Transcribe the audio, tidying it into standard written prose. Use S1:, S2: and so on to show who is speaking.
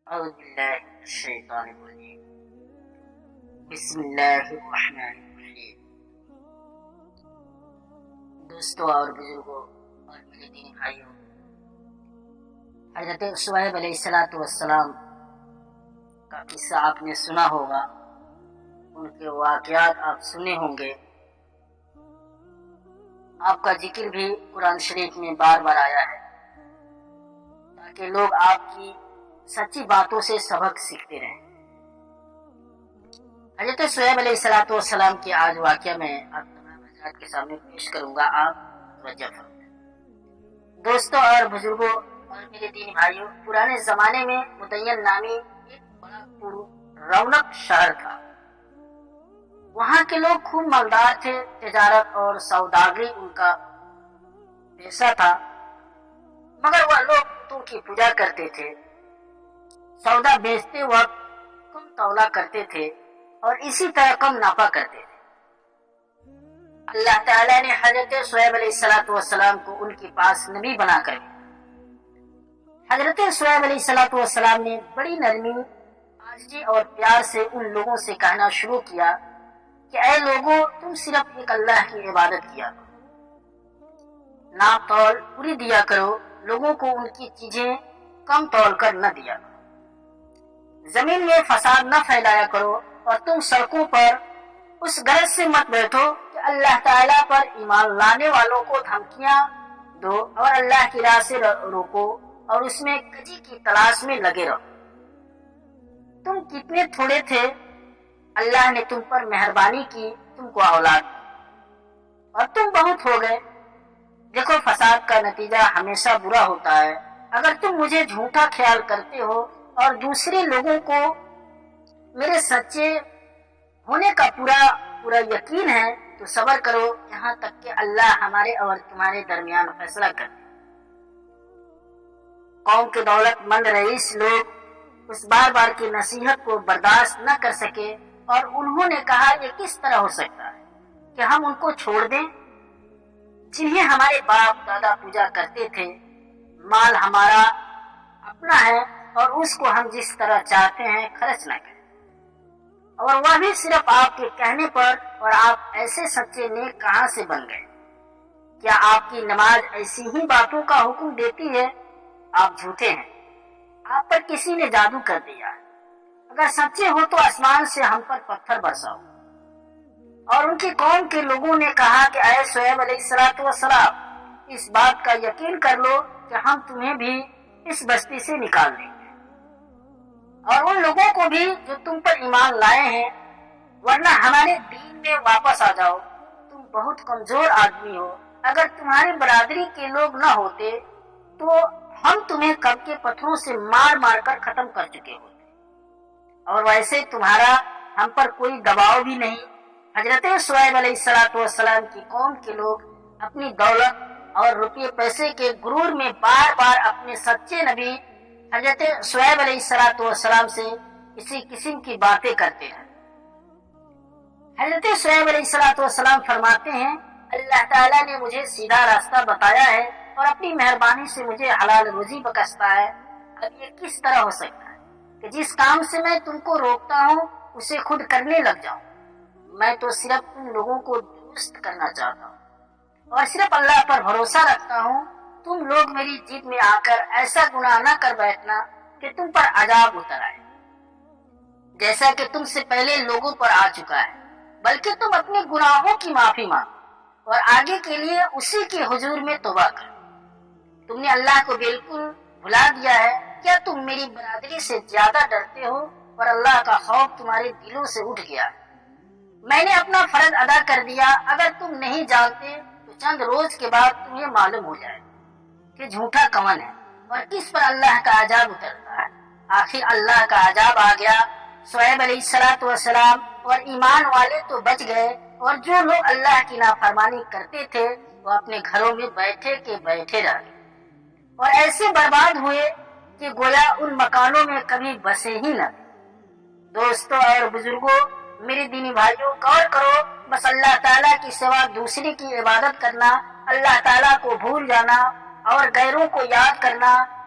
S1: أعوذ بالله من الشيطان الرجيم بسم اللہ الرحمن الرحیم۔ دوستوں اور بزرگوں اور میرے دینی بھائیوں، حضرت شعیب علیہ السلام کا قصہ آپ نے سنا ہوگا، ان کے واقعات آپ سنے ہوں گے، آپ کا ذکر بھی قرآن شریف میں بار بار آیا ہے تاکہ لوگ آپ کی سچی باتوں سے سبق سیکھتے رہیں۔ حضرت شعیب علیہ السلام کے آج واقعہ میں آپ تمام حضرات کے سامنے پیش کروں گا، آپ توجہ فرمائیں۔ دوستوں اور بزرگوں اور میرے دینی بھائیوں، پرانے زمانے میں مدین نامی ایک بڑا پر رونق شہر تھا۔ وہاں کے لوگ خوب مالدار تھے، تجارت اور سوداگری ان کا پیشہ تھا، مگر وہ لوگ بتوں کی پوجا کرتے تھے، سودا بیچتے وقت کم تولا کرتے تھے اور اسی طرح کم ناپا کرتے تھے۔ اللہ تعالیٰ نے حضرت شعیب علیہ السلام کو ان کے پاس نبی بنا کر بھیجا۔ حضرت شعیب علیہ السلام نے بڑی نرمی، عاجزی اور پیار سے ان لوگوں سے کہنا شروع کیا کہ اے لوگوں، تم صرف ایک اللہ کی عبادت کیا کرو، ناپ تول پوری دیا کرو، لوگوں کو ان کی چیزیں کم تول کر نہ دیا کرو، زمین میں فساد نہ پھیلایا کرو، اور تم سڑکوں پر اس غرض سے مت بیٹھو کہ اللہ تعالیٰ پر ایمان لانے والوں کو دھمکیاں دو اور اللہ کی راہ سے روکو اور اس میں کجی کی تلاش میں لگے رہو۔ تم کتنے تھوڑے تھے، اللہ نے تم پر مہربانی کی، تم کو اولاد دی، اور تم بہت ہو گئے۔ دیکھو، فساد کا نتیجہ ہمیشہ برا ہوتا ہے۔ اگر تم مجھے جھوٹا خیال کرتے ہو اور دوسرے لوگوں کو میرے سچے ہونے کا پورا یقین ہے تو صبر کرو یہاں تک کہ اللہ ہمارے اور تمہارے درمیان فیصلہ کر دے۔ قوم کے دولت مند رئیس لوگ اس بار بار کی نصیحت کو برداشت نہ کر سکے اور انہوں نے کہا، یہ کس طرح ہو سکتا ہے کہ ہم ان کو چھوڑ دیں جنہیں ہمارے باپ دادا پوجا کرتے تھے؟ مال ہمارا اپنا ہے اور اس کو ہم جس طرح چاہتے ہیں خرچ نہ کریں، اور وہ بھی صرف آپ کے کہنے پر، اور آپ ایسے سچے نیک کہاں سے بن گئے؟ کیا آپ کی نماز ایسی ہی باتوں کا حکم دیتی ہے؟ آپ جھوٹے ہیں، آپ پر کسی نے جادو کر دیا ہے۔ اگر سچے ہو تو آسمان سے ہم پر پتھر برساؤ۔ اور ان کی قوم کے لوگوں نے کہا کہ اے شعیب علیہ السلام، اس بات کا یقین کر لو کہ ہم تمہیں بھی اس بستی سے نکال دیں گے، اور ان لوگوں کو بھی جو تم پر ایمان لائے ہیں، ورنہ ہمارے دین میں واپس آ جاؤ، تم بہت کمزور آدمی ہو۔ اگر تمہاری برادری کے لوگ نہ ہوتے تو ہم تمہیں کب کے پتھروں سے مار مار کر ختم کر چکے ہوتے، اور ویسے تمہارا ہم پر کوئی دباؤ بھی نہیں۔ حضرت شعیب علیہ السلام کی قوم کے لوگ اپنی دولت اور روپے پیسے کے غرور میں بار بار اپنے سچے نبی حضرت شعیب علیہ السلام سے اسی قسم کی باتیں کرتے ہیں۔ حضرت شعیب علیہ السلام فرماتے ہیں، اللہ تعالیٰ نے مجھے سیدھا راستہ بتایا ہے اور اپنی مہربانی سے مجھے حلال روزی بخشتا ہے۔ اب یہ کس طرح ہو سکتا ہے کہ جس کام سے میں تم کو روکتا ہوں اسے خود کرنے لگ جاؤں؟ میں تو صرف تم لوگوں کو درست کرنا چاہتا ہوں اور صرف اللہ پر بھروسہ رکھتا ہوں۔ تم لوگ میری جیت میں آ کر ایسا گناہ نہ کر بیٹھنا کہ تم پر عذاب اتر آئے جیسا کہ تم سے پہلے لوگوں پر آ چکا ہے، بلکہ تم اپنے گناہوں کی معافی مانگو اور آگے کے لیے اسی کے حضور میں توبہ کرو۔ تم نے اللہ کو بالکل بھلا دیا ہے۔ کیا تم میری برادری سے زیادہ ڈرتے ہو اور اللہ کا خوف تمہارے دلوں سے اٹھ گیا؟ میں نے اپنا فرض ادا کر دیا۔ اگر تم نہیں جانتے تو چند روز کے بعد تمہیں معلوم ہو جائے کہ جھوٹا کون ہے اور کس پر اللہ کا عذاب اترتا ہے۔ آخر اللہ کا عذاب آ گیا۔ شعیب علیہ السلام اور ایمان والے تو بچ گئے، اور جو لوگ اللہ کی نافرمانی کرتے تھے وہ اپنے گھروں میں بیٹھے کے بیٹھے رہ گئے اور ایسے برباد ہوئے کہ گویا ان مکانوں میں کبھی بسے ہی نہ۔ دوستوں اور بزرگوں، میرے دینی بھائیوں، غور کرو، بس اللہ تعالیٰ کی سوا دوسرے کی عبادت کرنا، اللہ تعالیٰ کو بھول جانا اور غیروں کو یاد کرنا